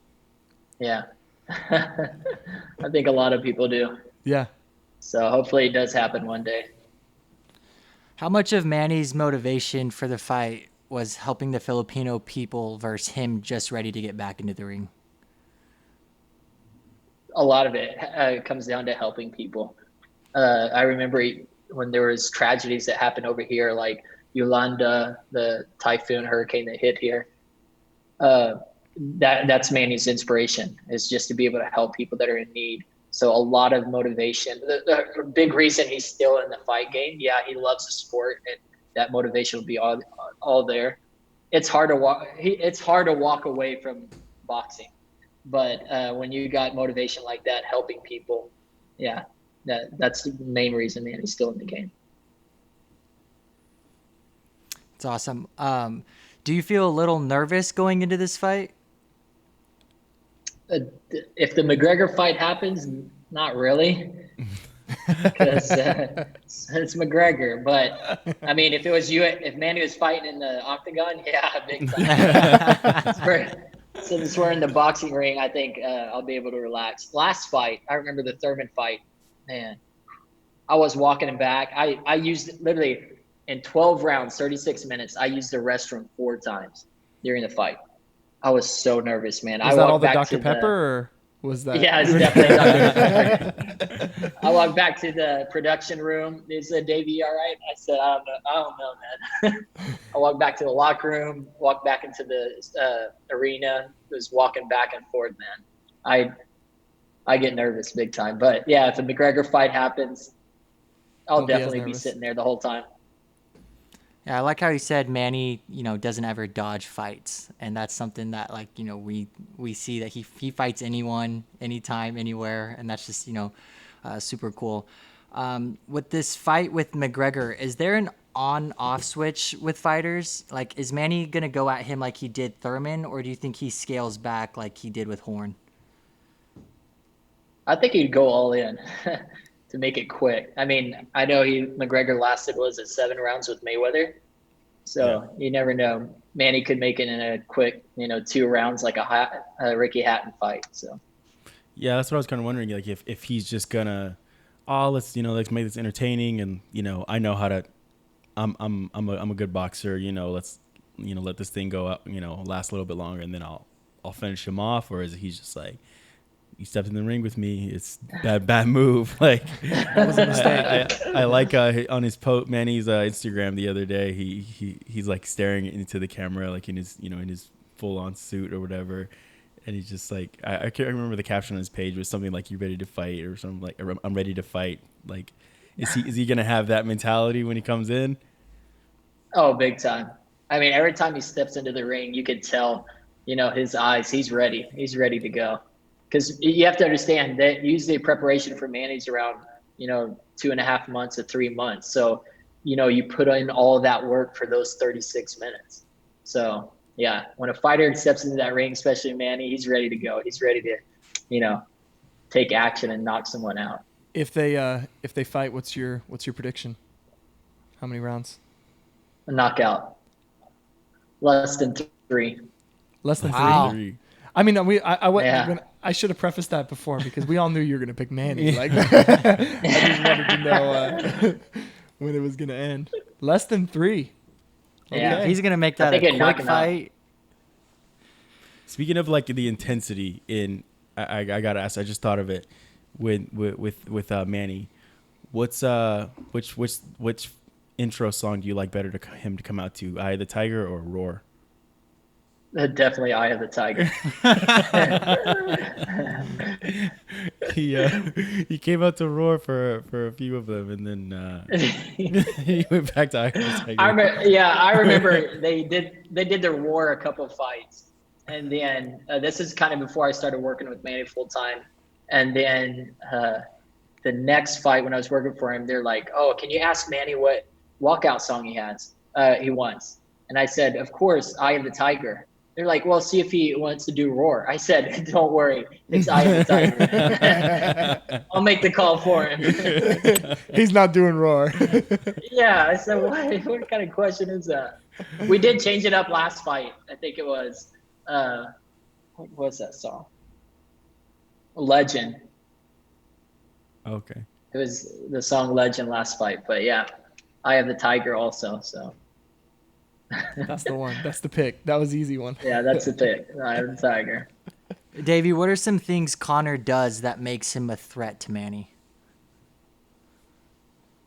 Yeah. I think a lot of people do. Yeah. So hopefully it does happen one day. How much of Manny's motivation for the fight was helping the Filipino people versus him just ready to get back into the ring? A lot of it comes down to helping people. I remember when there was tragedies that happened over here, like Yolanda, the typhoon hurricane that hit here. That's Manny's inspiration, is just to be able to help people that are in need. So a lot of motivation. The big reason he's still in the fight game, yeah, he loves the sport, and that motivation will be all there. It's hard to walk away from boxing. But when you got motivation like that, helping people, yeah, that's the main reason Manny's still in the game. It's awesome. Do you feel a little nervous going into this fight? If the McGregor fight happens, not really, because it's McGregor. But I mean, if it was if Manny was fighting in the octagon, yeah, big time. Since we're in the boxing ring, I think I'll be able to relax. Last fight, I remember the Thurman fight. Man, I was walking him back. I used literally in 12 rounds, 36 minutes. I used the restroom 4 times during the fight. I was so nervous, man. Was that all the Dr. Pepper, or was that? Yeah, it's definitely Dr. Pepper. I walked back to the production room. They said, "Davey, all right?" I said, "I don't know, man." I walked back to the locker room, walked back into the arena, was walking back and forth, man. I get nervous big time. But yeah, if the McGregor fight happens, I'll definitely be sitting there the whole time. Yeah, I like how you said Manny, doesn't ever dodge fights, and that's something that, like, we see that he fights anyone, anytime, anywhere, and that's just super cool. With this fight with McGregor, is there an on-off switch with fighters? Like, is Manny gonna go at him like he did Thurman, or do you think he scales back like he did with Horn? I think he'd go all in to make it quick. I mean, I know McGregor lasted, was it 7 rounds with Mayweather? So You never know. Manny could make it in a quick, 2 rounds like a Ricky Hatton fight. So yeah, that's what I was kind of wondering. Like if he's just gonna, let's make this entertaining, and I know how to. I'm a good boxer. Let's let this thing go up. Last a little bit longer, and then I'll finish him off. Or is he's just like, you stepped in the ring with me, it's bad move. Like, that was a mistake. I like on his Manny's Instagram the other day, he's like staring into the camera, like in his in his full on suit or whatever, and he's just like, I can't remember the caption on his page, was something like, "You ready to fight?" or something like, "I'm ready to fight." Like, is he gonna have that mentality when he comes in? Oh, big time. I mean, every time he steps into the ring, you could tell, his eyes, he's ready to go. Because you have to understand that usually preparation for Manny's around, 2.5 months to 3 months. So, you put in all that work for those 36 minutes. So, yeah, when a fighter steps into that ring, especially Manny, he's ready to go. He's ready to, take action and knock someone out. If they fight, what's your prediction? How many rounds? A knockout. Less than 3. Less than Wow. 3. I mean, I should have prefaced that before, because we all knew you were going to pick Manny. Like, I just wanted to know when it was going to end. Less than 3. Okay. Yeah, he's going to make that a quick fight. Speaking of like the intensity I got to ask, I just thought of it with Manny. What's which intro song do you like better to him to come out to? Eye of the Tiger or Roar? Definitely Eye of the Tiger. He came out to Roar for a few of them, and then he went back to Eye of the Tiger. I remember they did the Roar a couple of fights, and then this is kind of before I started working with Manny full time, and then the next fight when I was working for him, they're like, "Oh, can you ask Manny what walkout song he wants?" And I said, "Of course, Eye of the Tiger." They're like, "Well, see if he wants to do Roar." I said, "Don't worry, it's Eye of the Tiger." I'll make the call for him. He's not doing Roar. Yeah, I said, what kind of question is that? We did change it up last fight. I think it was, what was that song? Legend. Okay. It was the song Legend last fight, but yeah, Eye of the Tiger also, so. That's the one. That's the pick. That was the easy one. Yeah, that's the pick. Eye of the Tiger. Davey, what are some things Conor does that makes him a threat to Manny?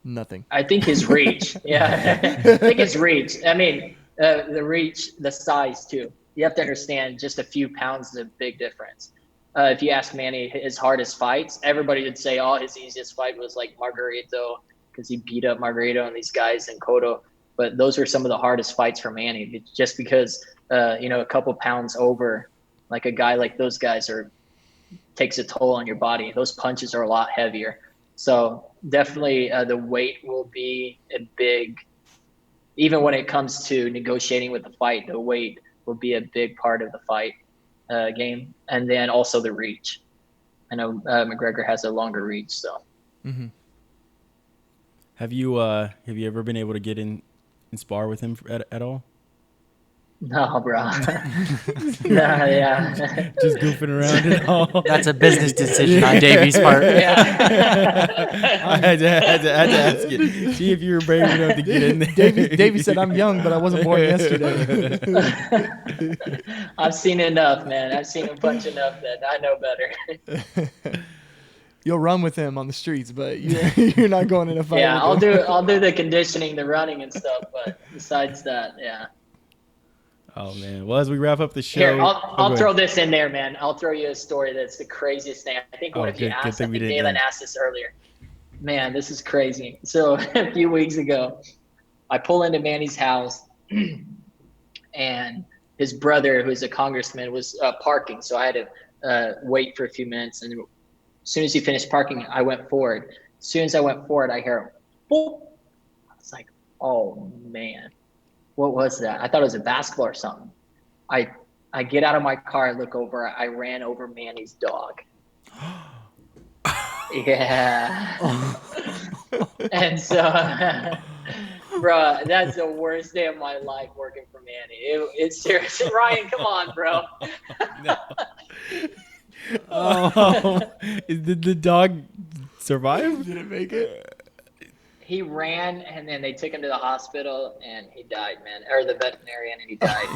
Nothing. I think his reach. Yeah, I think his reach. I mean, the reach, the size too. You have to understand, just a few pounds is a big difference. If you ask Manny his hardest fights, everybody would say, his easiest fight was like Margarito, because he beat up Margarito and these guys and Cotto. But those were some of the hardest fights for Manny, just because, a couple pounds over Like a guy like those guys takes a toll on your body. Those punches are a lot heavier. So definitely the weight will be a big, even when it comes to negotiating with the fight, the weight will be a big part of the fight game. And then also the reach. I know McGregor has a longer reach, so. Mm-hmm. Have you ever been able to get in spar with him at all? No, bro. Nah, yeah. Just goofing around and all. That's a business decision on Davey's part. Yeah. I had to ask you. See if you were brave enough to get in there. Davey said, "I'm young, but I wasn't born yesterday." I've seen enough, man. I've seen him punch enough that I know better. You'll run with him on the streets, but you're not going in a fight. Yeah, with him. I'll do the conditioning, the running and stuff, but besides that, yeah. Oh man. Well, as we wrap up the show, Here, I'll throw this in there, man. I'll throw you a story that's the craziest thing. I think one of you asked, I think Galen asked this earlier. Man, this is crazy. So a few weeks ago, I pull into Manny's house and his brother, who's a congressman, was parking. So I had to wait for a few minutes. And as soon as he finished parking, I went forward. As soon as I went forward, I hear him, boop. I was like, oh, man. What was that? I thought it was a basketball or something. I get out of my car, I look over, I ran over Manny's dog. Yeah. And so, bro, that's the worst day of my life working for Manny. It's serious. Ryan, come on, bro. Oh, did the dog survive? Did it make it? He ran, and then they took him to the hospital, and he died, man. Or the veterinarian, and he died.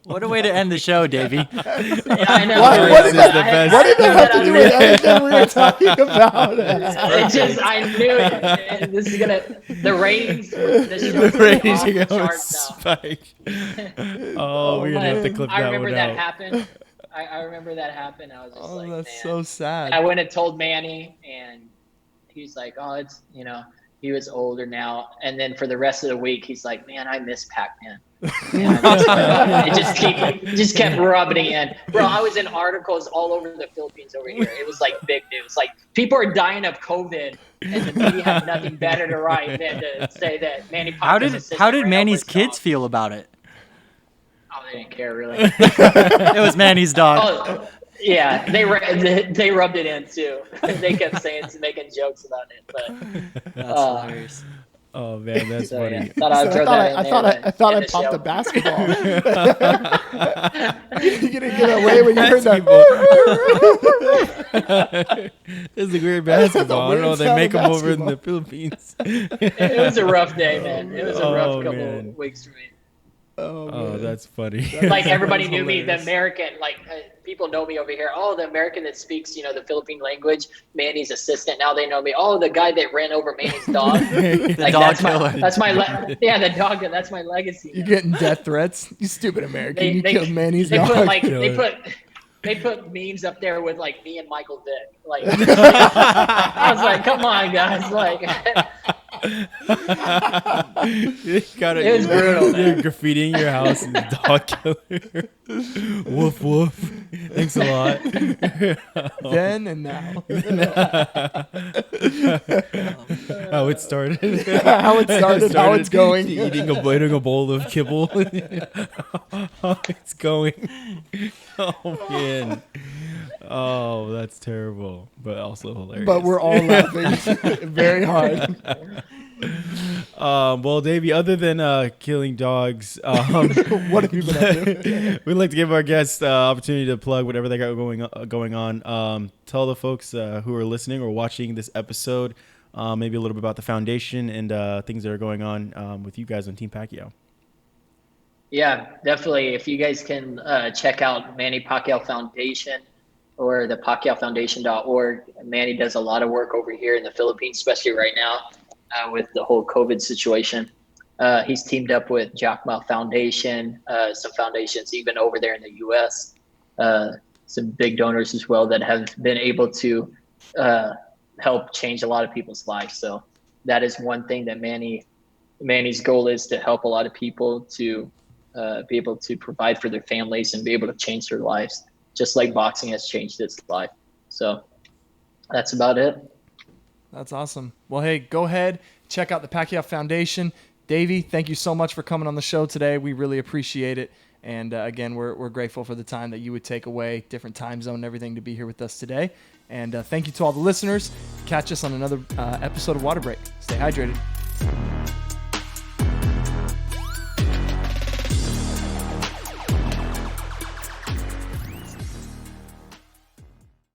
What a way to end the show, Davey. I know. What did that have to do with everything we were talking about? It just, I knew it. This is gonna, the ratings, The ratings are gonna charts spike. Oh, we're gonna have to clip that one out. I remember that happened. I remember that happened. I was just like, that's man. so sad. I went and told Manny, and he's like, oh, it's, he was older now. And then for the rest of the week, he's like, man, I miss Pac-Man. It just kept rubbing in. Bro, I was in articles all over the Philippines over here. It was like big news. Like, people are dying of COVID, and the media had nothing better to write than to say that Manny Pacquiao. How did Manny's kids feel about it? Oh, they didn't care, really. It was Manny's dog. Oh, yeah, they rubbed it in too. They kept making jokes about it, but That's hilarious. Oh man, that's funny. Yeah. I thought I popped a basketball. You didn't get away when you heard that. This is a great basketball. I don't know. They make them over in the Philippines. It was a rough day, man. It was a rough couple of weeks for me. Oh, that's funny. Like, everybody knew me, the American, like, people know me over here. Oh, the American that speaks, the Philippine language, Manny's assistant. Now they know me. Oh, the guy that ran over Manny's dog. Like, dog that's my the dog. That's my legacy. You're getting death threats. You stupid American. You killed Manny's dog. They put memes up there with, like, me and Michael Vick. Like, I was like, come on, guys. Like, it was brutal. You're graffitiing your house and dog killer. Woof woof. Thanks a lot. Then and now. How it started. How it's going. Eating a bowl of kibble. How it's going. Oh man. Oh, that's terrible, but also hilarious. But we're all laughing very hard. Well, Davey, other than killing dogs, what have you been up to? we'd like to give our guests opportunity to plug whatever they got going on. Tell the folks who are listening or watching this episode maybe a little bit about the foundation and things that are going on with you guys on Team Pacquiao. Yeah, definitely. If you guys can check out Manny Pacquiao Foundation or the PacquiaoFoundation.org. Manny does a lot of work over here in the Philippines, especially right now with the whole COVID situation. He's teamed up with Pacquiao Foundation, some foundations even over there in the U.S., some big donors as well that have been able to help change a lot of people's lives. So that is one thing that Manny's goal is, to help a lot of people to be able to provide for their families and be able to change their lives, just like boxing has changed its life. So that's about it. That's awesome. Well, hey, go ahead, check out the Pacquiao Foundation. Davey, thank you so much for coming on the show today. We really appreciate it. And again, we're grateful for the time that you would take away, different time zone and everything, to be here with us today. And thank you to all the listeners. Catch us on another episode of Water Break. Stay hydrated.